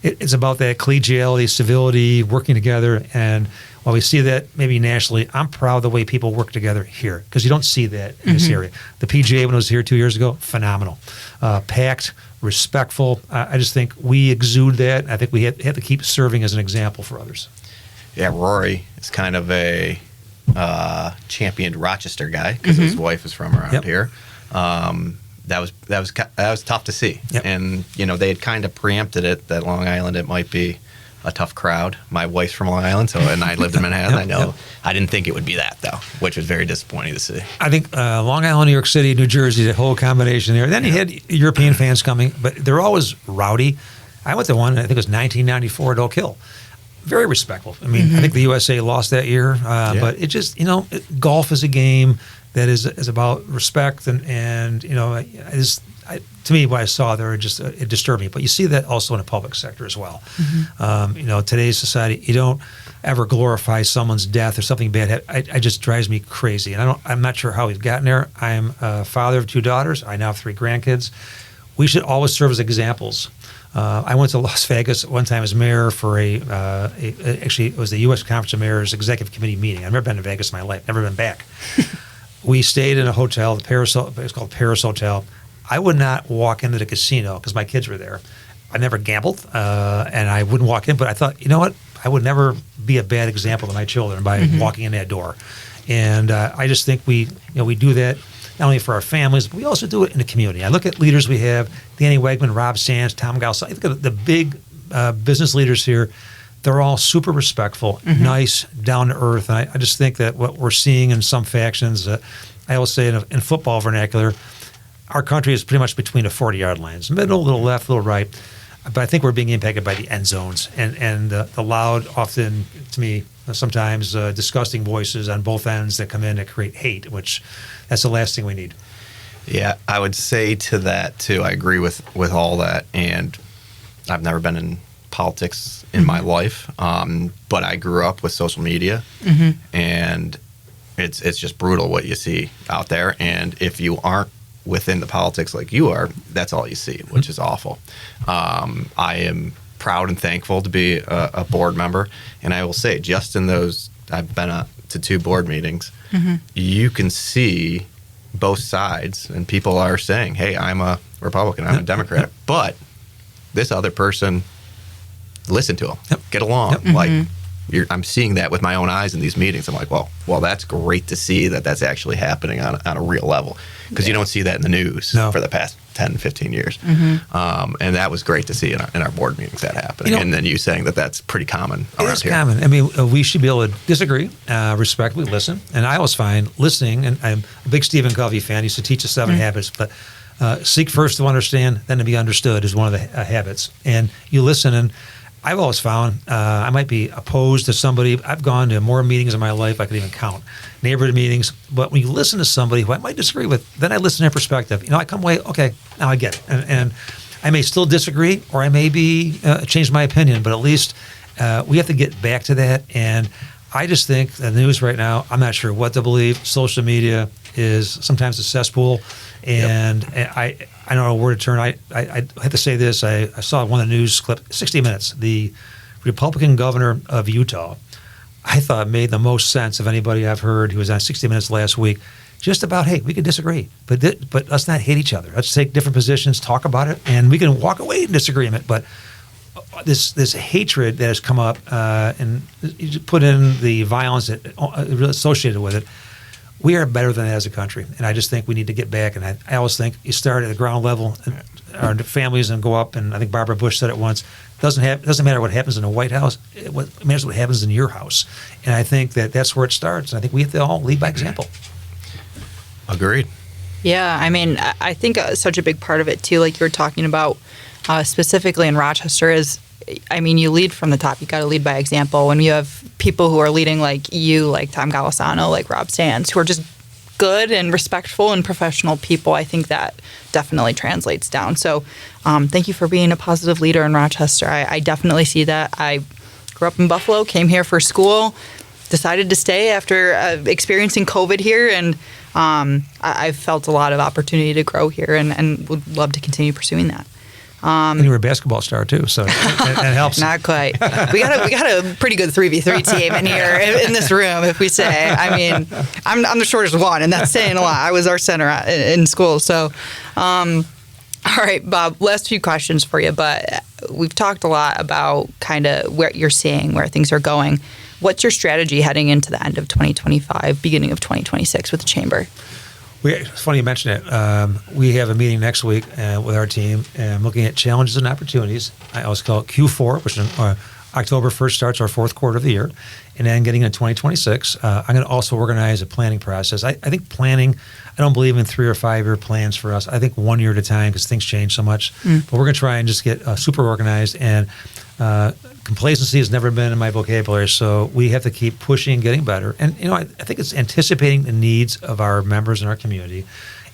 it's about that collegiality, civility, working together. And while we see that maybe nationally, I'm proud of the way people work together here, because you don't see that in this area. The PGA, when it was here 2 years ago, phenomenal. Packed, respectful. I just think we exude that. I think we have to keep serving as an example for others. Yeah, Rory is kind of a championed Rochester guy, because his wife is from around here. That was tough to see, and they had kind of preempted it that Long Island, it might be a tough crowd. My wife's from Long Island, and I lived in Manhattan. I know. I didn't think it would be that though, which was very disappointing to see. I think Long Island, New York City, New Jersey, the whole combination there. Then you had European fans coming, but they're always rowdy. I went to one, I think it was 1994 at Oak Hill. Very respectful. I mean, I think the USA lost that year, but it just golf is a game that is about respect, and to me, what I saw there, it disturbed me. But you see that also in the public sector as well. Today's society, you don't ever glorify someone's death or something bad. It just drives me crazy, and I'm not sure how we've gotten there. I'm a father of 2 daughters. I now have 3 grandkids. We should always serve as examples. I went to Las Vegas one time as mayor for actually it was the U.S. Conference of Mayors Executive Committee meeting. I've never been to Vegas in my life, never been back. We stayed in a hotel, it's called Paris Hotel. I would not walk into the casino because my kids were there. I never gambled, and I wouldn't walk in, but I thought, you know what? I would never be a bad example to my children by walking in that door. And I just think we do that not only for our families, but we also do it in the community. I look at leaders we have, Danny Wegman, Rob Sands, Tom Gauss. I look at the big business leaders here. They're all super respectful, nice, down to earth. And I just think that what we're seeing in some factions, I always say in football vernacular, our country is pretty much between the 40-yard lines, middle, a little left, a little right. But I think we're being impacted by the end zones and the loud, often, to me, sometimes disgusting voices on both ends that come in that create hate, which that's the last thing we need. Yeah, I would say to that too. I agree with all that, and I've never been in politics in my life, but I grew up with social media, and it's just brutal what you see out there. And if you aren't within the politics like you are, that's all you see, which is awful. I am proud and thankful to be a board member, and I will say, just in those, I've been to 2 board meetings, you can see both sides, and people are saying, hey, I'm a Republican, I'm a Democrat, but this other person, listen to them, get along. Like, I'm seeing that with my own eyes in these meetings. I'm like, well, that's great to see that that's actually happening on a real level, because you don't see that in the news for the past 10, 15 years. And that was great to see in our board meetings, that happening. And then you saying that that's pretty common around here. It's common. I mean, we should be able to disagree, respectfully listen. And I always find listening, and I'm a big Stephen Covey fan, he used to teach the 7 habits, but seek first to understand, then to be understood is one of the habits. And you listen, and I've always found I might be opposed to somebody. I've gone to more meetings in my life I could even count, neighborhood meetings. But when you listen to somebody who I might disagree with, then I listen to their perspective. I come away, okay, now I get it. And I may still disagree, or I may be change my opinion, but at least we have to get back to that. And I just think the news right now, I'm not sure what to believe. Social media is sometimes a cesspool. And I don't know where to turn. I have to say this. I saw one of the news clip, 60 Minutes, the Republican governor of Utah, I thought made the most sense of anybody I've heard who was on 60 Minutes last week, just about, hey, we can disagree, but let's not hate each other. Let's take different positions, talk about it, and we can walk away in disagreement. But this hatred that has come up, and you put in the violence that associated with it, we are better than that as a country, and I just think we need to get back. And I always think you start at the ground level, our families, and go up. And I think Barbara Bush said it once: doesn't matter what happens in the White House; it matters what happens in your house. And I think that's where it starts. And I think we have to all lead by example. Agreed. Yeah, I mean, I think such a big part of it too, like you were talking about, specifically in Rochester, is, I mean, you lead from the top. You got to lead by example. When you have people who are leading like you, like Tom Golisano, like Rob Sands, who are just good and respectful and professional people, I think that definitely translates down. So thank you for being a positive leader in Rochester. I definitely see that. I grew up in Buffalo, came here for school, decided to stay after experiencing COVID here, and I've felt a lot of opportunity to grow here and would love to continue pursuing that. And you were a basketball star too, so that helps. Not quite. We got a pretty good 3v3 team in here in this room, if we say. I mean, I'm the shortest one, and that's saying a lot. I was our center in school. So, all right, Bob, last few questions for you, but we've talked a lot about kind of where you're seeing where things are going. What's your strategy heading into the end of 2025, beginning of 2026 with the chamber? It's funny you mention it. We have a meeting next week with our team, and looking at challenges and opportunities. I always call it Q4, which is October 1st starts our 4th quarter of the year. And then getting into 2026, I'm going to also organize a planning process. I think planning, I don't believe in 3 or 5 year plans for us. I think 1 year at a time, because things change so much. But we're going to try and just get super organized. And complacency has never been in my vocabulary, so we have to keep pushing and getting better. And, I think it's anticipating the needs of our members in our community.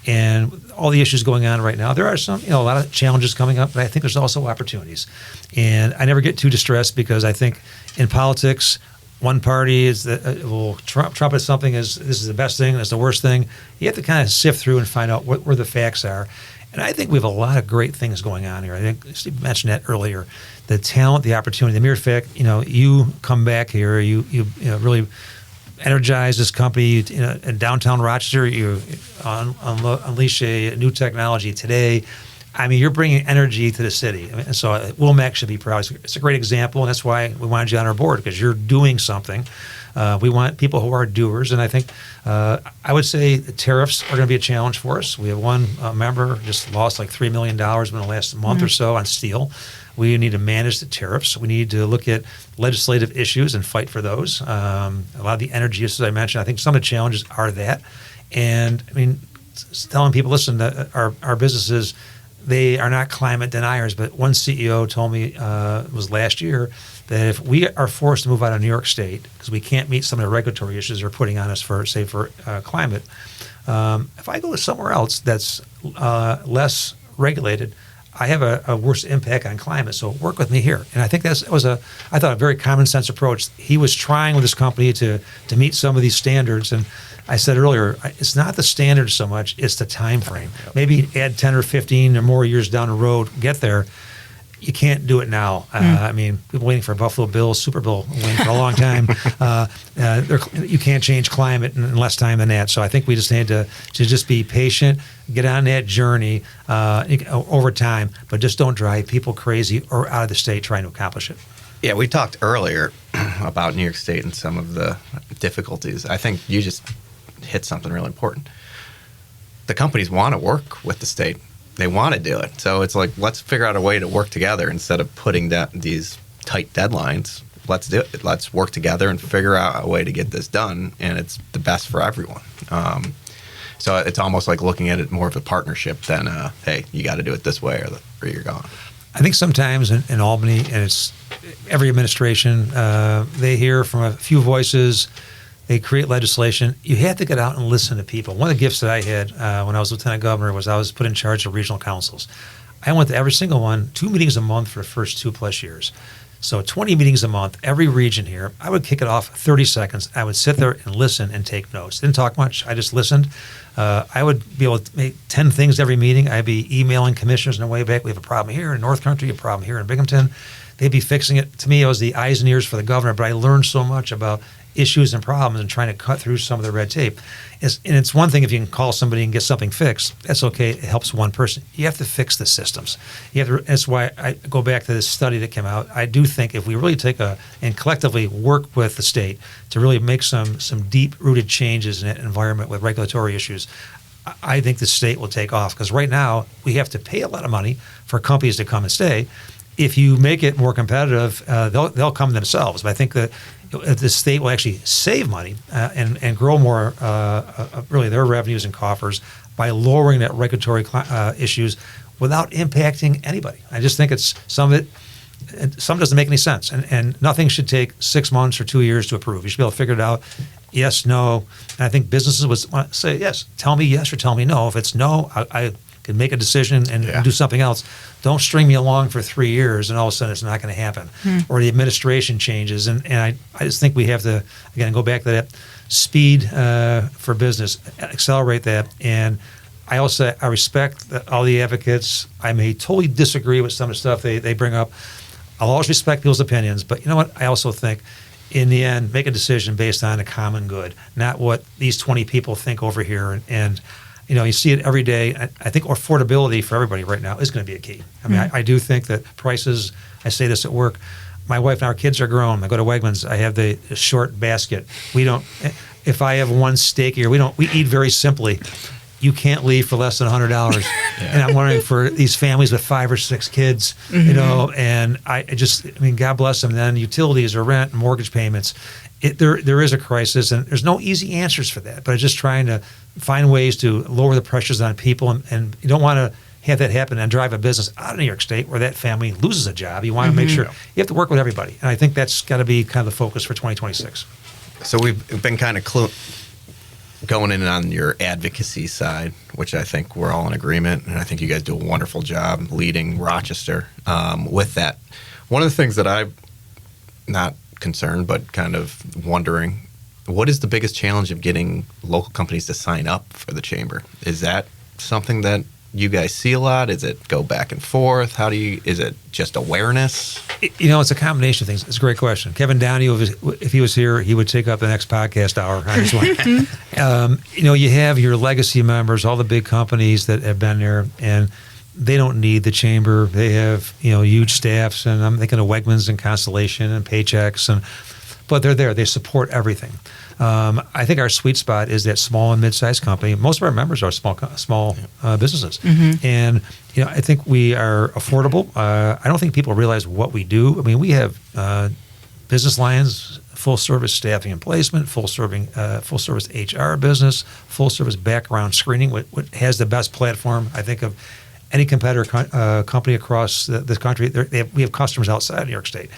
And all the issues going on right now, there are some, a lot of challenges coming up, but I think there's also opportunities. And I never get too distressed, because I think in politics, one party will trumpet something as this is the best thing, that's the worst thing. You have to kind of sift through and find out where the facts are. And I think we have a lot of great things going on here. I think Steve mentioned that earlier. The talent, the opportunity, the mere fact, you come back here, you really energize this company in downtown Rochester. You unleash a new technology today. I mean, you're bringing energy to the city. I mean, so Wilmac should be proud. It's a great example, and that's why we wanted you on our board, because you're doing something. We want people who are doers, and I think I would say the tariffs are going to be a challenge for us. We have one member just lost like $3 million in the last month or so on steel. We need to manage the tariffs. We need to look at legislative issues and fight for those. A lot of the energy issues I mentioned, I think some of the challenges are that. And I mean, telling people, listen, our businesses, they are not climate deniers. But one CEO told me, it was last year, that if we are forced to move out of New York State because we can't meet some of the regulatory issues they're putting on us for climate, if I go to somewhere else that's less regulated, I have a worse impact on climate. So work with me here. And I think that was a very common sense approach. He was trying with his company to meet some of these standards. And I said earlier, it's not the standards so much, it's the time frame. Maybe add 10 or 15 or more years down the road, get there. You can't do it now. I mean, we've been waiting for Buffalo Bills Super Bowl win for a long time. You can't change climate in less time than that. So I think we just need to just be patient, get on that journey over time, but just don't drive people crazy or out of the state trying to accomplish it. Yeah, we talked earlier about New York State and some of the difficulties. I think you just hit something really important. The companies want to work with the state. They want to do it. So it's like, let's figure out a way to work together instead of putting these tight deadlines. Let's do it. Let's work together and figure out a way to get this done, and it's the best for everyone. So it's almost like looking at it more of a partnership than, hey, you got to do it this way or you're gone. I think sometimes in Albany, and it's every administration, they hear from a few voices. They create legislation. You have to get out and listen to people. One of the gifts that I had when I was lieutenant governor was I was put in charge of regional councils. I went to every single one, 2 meetings a month for the first 2+ years. So 20 meetings a month, every region here. I would kick it off 30 seconds. I would sit there and listen and take notes. Didn't talk much. I just listened. I would be able to make 10 things every meeting. I'd be emailing commissioners on the way back. We have a problem here in North Country, a problem here in Binghamton. They'd be fixing it. To me, it was the eyes and ears for the governor, but I learned so much about issues and problems and trying to cut through some of the red tape. And it's one thing if you can call somebody and get something fixed. That's okay. It helps one person. You have to fix the systems. That's why I go back to this study that came out. I do think if we really and collectively work with the state to really make some deep-rooted changes in that environment with regulatory issues, I think the state will take off. Because right now, we have to pay a lot of money for companies to come and stay. If you make it more competitive, they'll come themselves. But I think that the state will actually save money and grow more, really their revenues and coffers by lowering that regulatory issues without impacting anybody. I just think some doesn't make any sense, and nothing should take 6 months or 2 years to approve. You should be able to figure it out. Yes, no, and I think businesses would say yes. Tell me yes or tell me no. If it's no, I can make a decision and do something else. Don't string me along for 3 years and all of a sudden it's not going to happen. Or the administration changes. And I just think we have to, again, go back to that speed for business, accelerate that. And I respect all the advocates. I may totally disagree with some of the stuff they bring up. I'll always respect people's opinions. But you know what? I also think in the end, make a decision based on a common good, not what these 20 people think over here. And you see it every day. I think affordability for everybody right now is going to be a key. I mean, I do think that prices, I say this at work, my wife and our kids are grown. I go to Wegmans, I have the short basket. If I have one steak here, we eat very simply. You can't leave for less than $100. And I'm wondering for these families with 5 or 6 kids, and God bless them. And then utilities or rent and mortgage payments. There is a crisis, and there's no easy answers for that. But I'm just trying to find ways to lower the pressures on people, and you don't want to have that happen and drive a business out of New York State where that family loses a job. You want to make sure you have to work with everybody, and I think that's got to be kind of the focus for 2026. So we've been kind of going in on your advocacy side, which I think we're all in agreement, and I think you guys do a wonderful job leading Rochester with that. One of the things that I'm not concerned but kind of wondering, what is the biggest challenge of getting local companies to sign up for the chamber? Is that something that you guys see a lot? Is it go back and forth? Is it just awareness? It's a combination of things. It's a great question. Kevin Downey, if he was here, he would take up the next podcast hour on this one. You have your legacy members, all the big companies that have been there, and they don't need the chamber. They have, huge staffs, and I'm thinking of Wegmans and Constellation and Paychex, but they're there. They support everything. I think our sweet spot is that small and mid-sized company. Most of our members are small businesses, and I think we are affordable. I don't think people realize what we do. I mean, we have business lines, full service staffing and placement, full service HR business, full service background screening. What has the best platform I think of any competitor company across this country. We have customers outside New York State.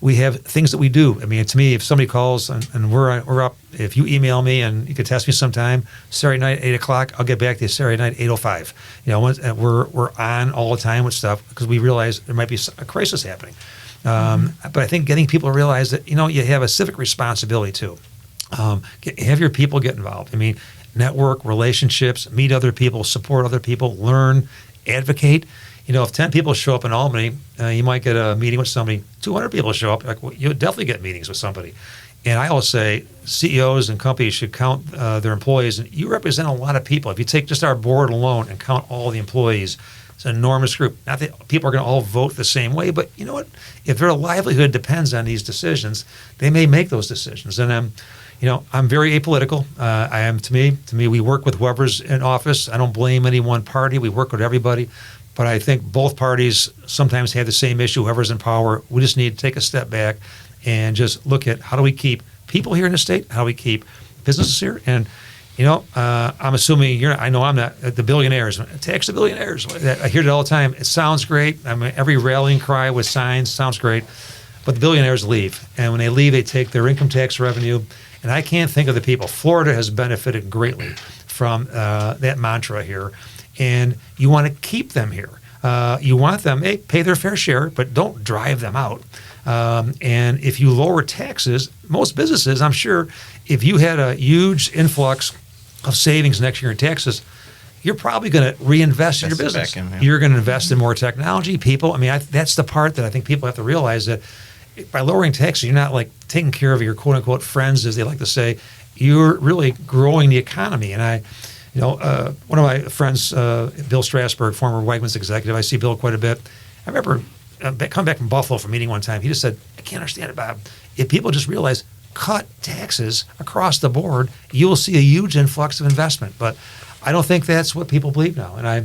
We have things that we do. I mean, to me, if somebody calls and we're up, if you email me and you could test me sometime, Saturday night, 8 o'clock, I'll get back to you Saturday night, 8:05. We're on all the time with stuff because we realize there might be a crisis happening. But I think getting people to realize that, you have a civic responsibility too. Have your people get involved. I mean, network, relationships, meet other people, support other people, learn, advocate. If 10 people show up in Albany, you might get a meeting with somebody. 200 people show up, you'll definitely get meetings with somebody. And I always say CEOs and companies should count their employees. And you represent a lot of people. If you take just our board alone and count all the employees, it's an enormous group. Not that people are going to all vote the same way, but you know what? If their livelihood depends on these decisions, they may make those decisions. And I'm very apolitical. I am to me, we work with whoever's in office. I don't blame any one party. We work with everybody. But I think both parties sometimes have the same issue, whoever's in power. We just need to take a step back and just look at how do we keep people here in the state, how do we keep businesses here. And, I'm assuming I know I'm not the billionaires. Tax the billionaires. I hear it all the time. It sounds great. I mean, every rallying cry with signs sounds great. But the billionaires leave. And when they leave, they take their income tax revenue. And I can't think of the people. Florida has benefited greatly from that mantra here. And you want to keep them here. You want them, pay their fair share, but don't drive them out. And if you lower taxes, most businesses, I'm sure, if you had a huge influx of savings next year in taxes, you're probably going to reinvest in your business. You're going to invest in more technology, people. I mean, that's the part that I think people have to realize, that by lowering taxes, you're not like taking care of your quote unquote friends, as they like to say. You're really growing the economy. And one of my friends, Bill Strasberg, former Wegmans executive, I see Bill quite a bit. I remember coming back from Buffalo for a meeting one time. He just said, I can't understand it, Bob. If people just realize, cut taxes across the board, you will see a huge influx of investment. But I don't think that's what people believe now. And I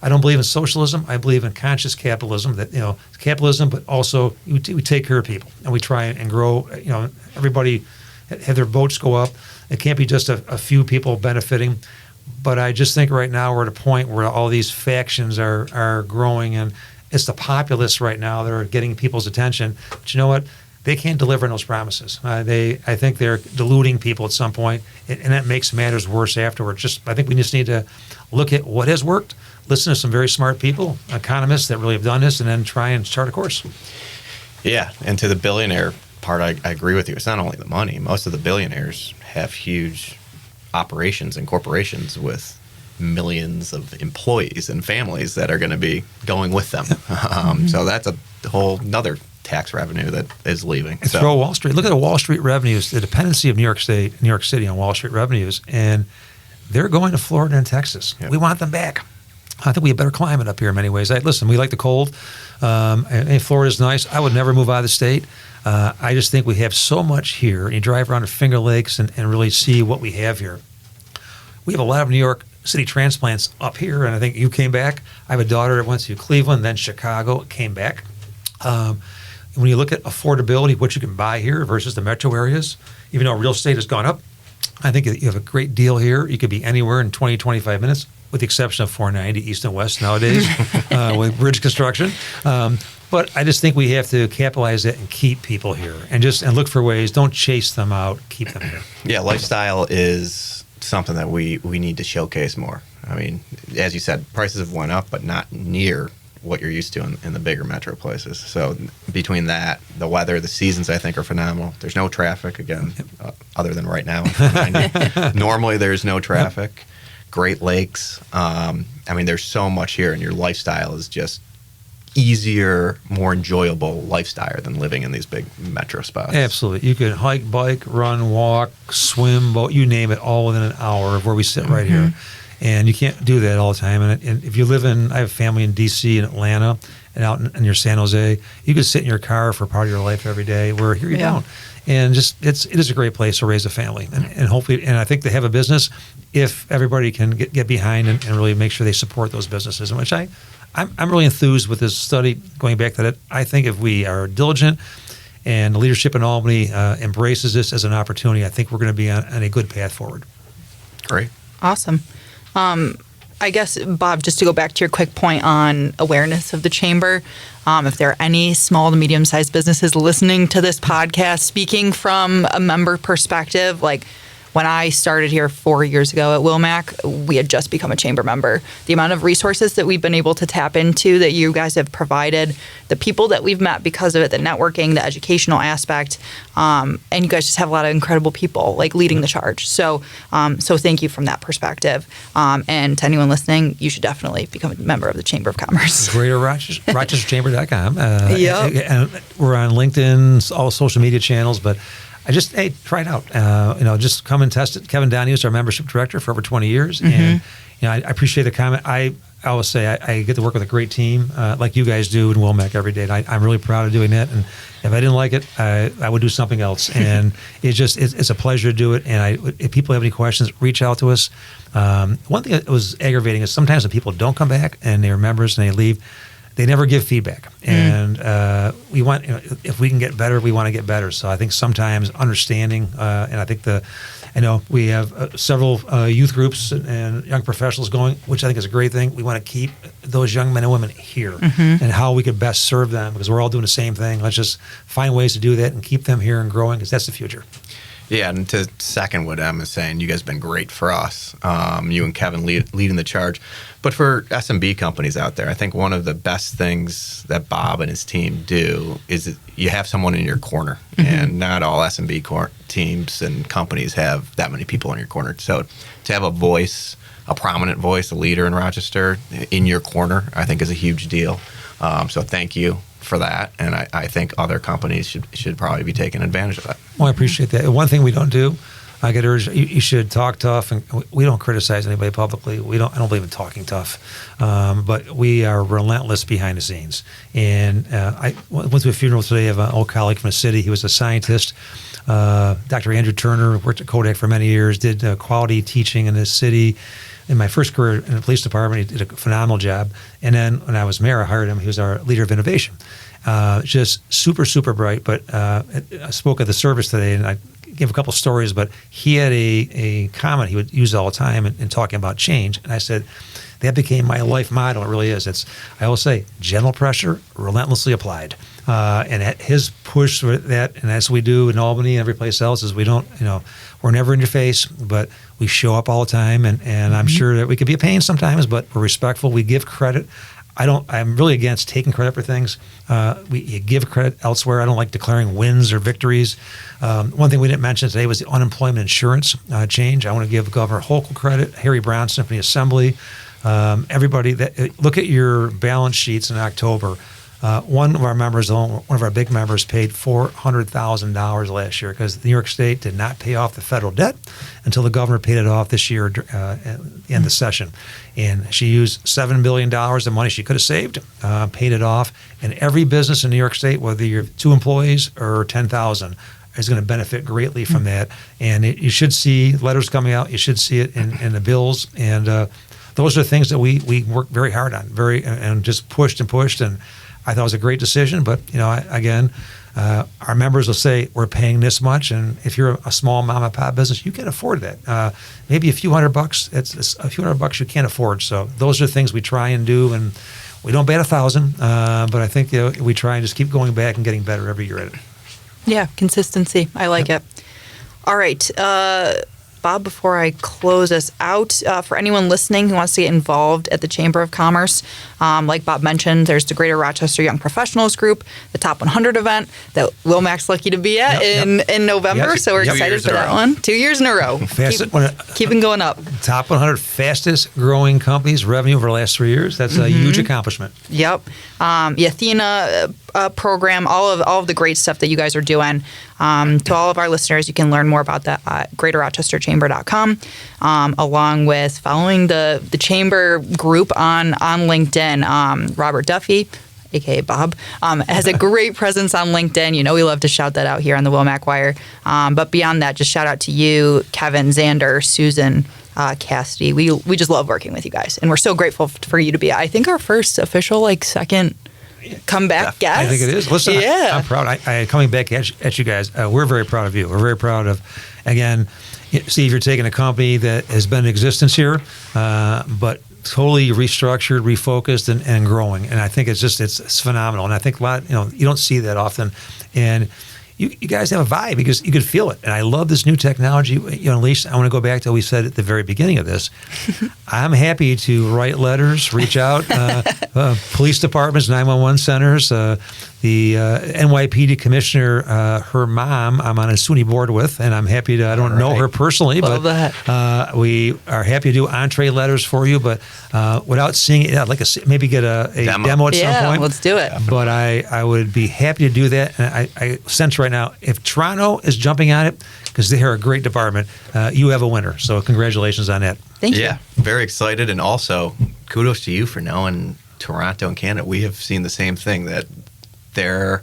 don't believe in socialism. I believe in conscious capitalism, that, capitalism, but also we take care of people and we try and grow, everybody have their votes go up. It can't be just a few people benefiting. But I just think right now we're at a point where all these factions are growing, and it's the populists right now that are getting people's attention. But you know what? They can't deliver on those promises. I think they're deluding people at some point, and that makes matters worse afterwards. I think we just need to look at what has worked, listen to some very smart people, economists that really have done this, and then try and chart a course. Yeah, and to the billionaire part, I agree with you. It's not only the money. Most of the billionaires have huge operations and corporations with millions of employees and families that are going to be going with them. So that's a whole another tax revenue that is leaving. And throw Wall Street. Look at the Wall Street revenues, the dependency of New York City on Wall Street revenues, and they're going to Florida and Texas. Yep. We want them back. I think we have better climate up here in many ways. Listen, we like the cold. And Florida's nice. I would never move out of the state. I just think we have so much here. And you drive around to Finger Lakes and really see what we have here. We have a lot of New York City transplants up here, and I think you came back. I have a daughter that went to Cleveland, then Chicago, came back. When you look at affordability, what you can buy here versus the metro areas, even though real estate has gone up, I think you have a great deal here. You could be anywhere in 20, 25 minutes, with the exception of 490 east and west nowadays with bridge construction. But I just think we have to capitalize it and keep people here and look for ways. Don't chase them out. Keep them here. Yeah, lifestyle is something that we need to showcase more. I mean, as you said, prices have went up, but not near what you're used to in the bigger metro places. So between that, the weather, the seasons, I think, are phenomenal. There's no traffic, again, other than right now. Normally, there's no traffic. Yep. Great lakes. I mean, there's so much here, and your lifestyle is just easier, more enjoyable lifestyle than living in these big metro spots. Absolutely. You can hike, bike, run, walk, swim, boat, you name it, all within an hour of where we sit right here. And you can't do that all the time. And if you live I have family in D.C. and Atlanta and out in your San Jose, you could sit in your car for part of your life every day, where here you don't. And it is a great place to raise a family. And hopefully, and I think they have a business if everybody can get behind and really make sure they support those businesses, in which I'm really enthused with this study, going back to that. I think if we are diligent and the leadership in Albany embraces this as an opportunity, I think we're going to be on a good path forward. Great. Awesome. I guess, Bob, just to go back to your quick point on awareness of the chamber, if there are any small to medium-sized businesses listening to this podcast, speaking from a member perspective, like when I started here 4 years ago at Wilmac, we had just become a chamber member. The amount of resources that we've been able to tap into that you guys have provided, the people that we've met because of it, the networking, the educational aspect, and you guys just have a lot of incredible people like leading the charge. So thank you from that perspective. And to anyone listening, you should definitely become a member of the Chamber of Commerce. Greater RochesterChamber.com. Yep. And we're on LinkedIn, all social media channels, but try it out. Just come and test it. Kevin Downey is our membership director for over 20 years. And, I appreciate the comment. I always say I get to work with a great team like you guys do in Wilmac every day. And I'm really proud of doing that. And if I didn't like it, I would do something else. And it's a pleasure to do it. And if people have any questions, reach out to us. One thing that was aggravating is sometimes when people don't come back and they're members and they leave, they never give feedback, and we want. If we can get better, we want to get better. So I think sometimes understanding, and I think I know we have several youth groups and young professionals going, which I think is a great thing. We want to keep those young men and women here, and how we could best serve them, because we're all doing the same thing. Let's just find ways to do that and keep them here and growing, because that's the future. Yeah, and to second what Em is saying, you guys have been great for us. You and Kevin leading the charge. But for SMB companies out there, I think one of the best things that Bob and his team do is that you have someone in your corner. And not all SMB teams and companies have that many people in your corner. So to have a voice, a prominent voice, a leader in Rochester in your corner, I think is a huge deal. So thank you for that, and I think other companies should probably be taking advantage of that. Well, I appreciate that. One thing we don't do, I get urged, you should talk tough, and we don't criticize anybody publicly. I don't believe in talking tough, but we are relentless behind the scenes. And I went to a funeral today of an old colleague from the city. He was a scientist. Dr. Andrew Turner worked at Kodak for many years, did quality teaching in this city. In my first career in the police department, he did a phenomenal job. And then when I was mayor, I hired him. He was our leader of innovation. Just super, super bright. But I spoke at the service today, and I gave a couple stories, but he had a comment he would use all the time in talking about change. And I said, that became my life motto. It really is. I always say, gentle pressure, relentlessly applied. And his push for that, and as we do in Albany and every place else, is we don't, we're never in your face, but we show up all the time. And I'm sure that we could be a pain sometimes, but we're respectful. We give credit. I'm really against taking credit for things. You give credit elsewhere. I don't like declaring wins or victories. One thing we didn't mention today was the unemployment insurance change. I want to give Governor Hochul credit, Harry Brownson from the Assembly, everybody. Look at your balance sheets in October. One of our members, one of our big members, paid $400,000 last year because New York State did not pay off the federal debt until the governor paid it off this year at the end of the session. And she used $7 billion of money she could have saved, paid it off. And every business in New York State, whether you're 2 employees or 10,000, is going to benefit greatly from that. And you should see letters coming out. You should see it in the bills. And those are things that we work very hard on, and just pushed. And I thought it was a great decision, but our members will say we're paying this much, and if you're a small mom and pop business, you can afford that. Maybe a few $100. It's a few $100 you can't afford. So those are things we try and do, and we don't bat 1,000, but I think we try and just keep going back and getting better every year at it. Yeah, consistency. I like it. All right. Bob, before I close us out, for anyone listening who wants to get involved at the Chamber of Commerce, like Bob mentioned, there's the Greater Rochester Young Professionals Group, the Top 100 event that Wilmac's lucky to be at in November. Yes. So we're excited for that one. 2 years in a row. Keeping going up. Top 100 fastest growing companies, revenue over the last 3 years. That's a huge accomplishment. Yep. The Athena program, all of the great stuff that you guys are doing. To all of our listeners, you can learn more about that at greaterrochesterchamber.com, along with following the Chamber group on LinkedIn. Robert Duffy, a.k.a. Bob, has a great presence on LinkedIn. We love to shout that out here on the Wilmac Wire. But beyond that, just shout out to you, Kevin, Xander, Susan, Cassidy. We just love working with you guys, and we're so grateful for you to be, I think, our first official second comeback guest. I think it is. Listen, yeah. I'm proud. I coming back at you guys. We're very proud of you. We're very proud of, again, Steve, you're taking a company that has been in existence here, but totally restructured, refocused, and growing. And I think it's phenomenal. And I think you don't see that often. And you guys have a vibe because you could feel it. And I love this new technology. At least I want to go back to what we said at the very beginning of this. I'm happy to write letters, reach out, police departments, 911 centers, the NYPD commissioner, her mom, I'm on a SUNY board with, and I'm happy to, I don't know her personally, Love but we are happy to do entree letters for you. But without seeing it, I'd like to maybe get a demo at some point. Let's do it. But I would be happy to do that. And I sense right now, if Toronto is jumping on it, because they're a great department, you have a winner. So congratulations on that. Thank you. Yeah, very excited. And also, kudos to you for knowing Toronto and Canada. We have seen the same thing, that their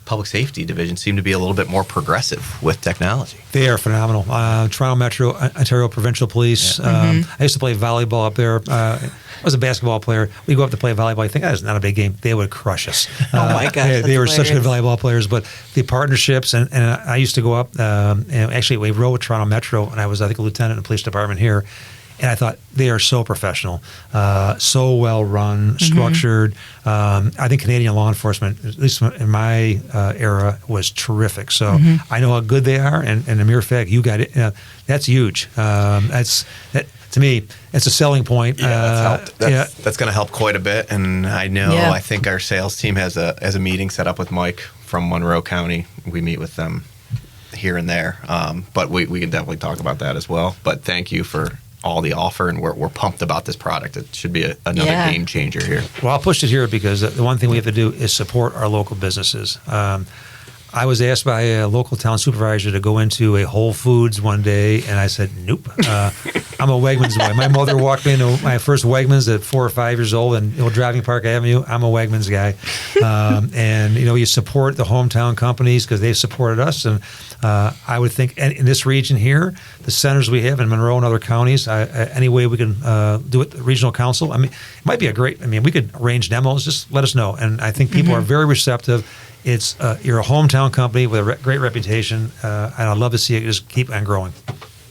public safety division seem to be a little bit more progressive with technology. They are phenomenal. Toronto Metro, Ontario Provincial Police. I used to play volleyball up there. I was a basketball player. We go up to play volleyball. I think that is not a big game. They would crush us. Oh my gosh, they were such good volleyball players. But the partnerships, and I used to go up. And actually, we rode with Toronto Metro, and I was, I think, a lieutenant in the police department here. And I thought they are so professional, so well run, structured. I think Canadian law enforcement, at least in my era, was terrific. So I know how good they are, and the mere fact you got it, that's huge. To me, it's a selling point. Yeah, that's going to help quite a bit. And I know, I think our sales team has a meeting set up with Mike from Monroe County. We meet with them here and there, but we can definitely talk about that as well. But thank you for all the offer, and we're pumped about this product. It should be another game changer here. Well, I'll push it here because the one thing we have to do is support our local businesses. I was asked by a local town supervisor to go into a Whole Foods one day, and I said, nope. I'm a Wegmans boy. My mother walked me into my first Wegmans at 4 or 5 years old, and driving Park Avenue, I'm a Wegmans guy. And you support the hometown companies because they've supported us. And I would think in this region here, the centers we have in Monroe and other counties, any way we can do it, the regional council. I mean, it might be we could arrange demos. Just let us know. And I think people are very receptive. It's you're a hometown company with a great reputation, and I'd love to see it just keep on growing.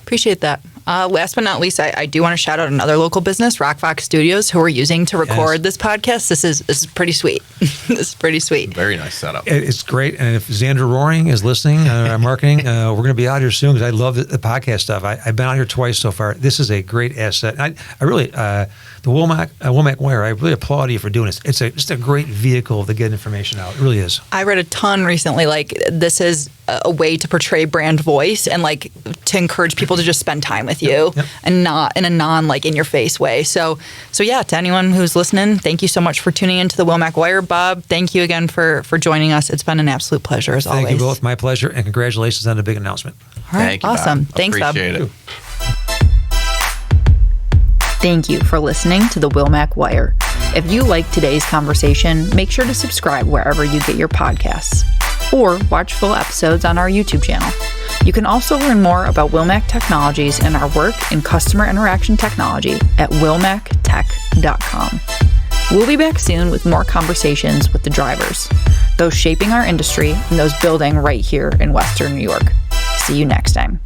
Appreciate that. Last but not least, I do want to shout out another local business, RockFox Studios, who we're using to record this podcast. This is pretty sweet. This is pretty sweet. Very nice setup. It's great. And if Xander Roaring is listening, our marketing, we're going to be out here soon because I love the podcast stuff. I've been out here twice so far. This is a great asset. And I really, the Wilmac Wire, I really applaud you for doing this. It's just a great vehicle to get information out. It really is. I read a ton recently. This is a way to portray brand voice and to encourage people to just spend time with you and not in a in your face way. So yeah, to anyone who's listening, thank you so much for tuning into the Wilmac Wire. Bob, thank you again for joining us. It's been an absolute pleasure as always. Thank you both. My pleasure, and congratulations on the big announcement. All right, thank you, awesome. Bob. Thanks, Bob. Appreciate it. Thank you for listening to the Wilmac Wire. If you like today's conversation, make sure to subscribe wherever you get your podcasts, or watch full episodes on our YouTube channel. You can also learn more about Wilmac Technologies and our work in customer interaction technology at wilmactech.com. We'll be back soon with more conversations with the drivers, those shaping our industry and those building right here in Western New York. See you next time.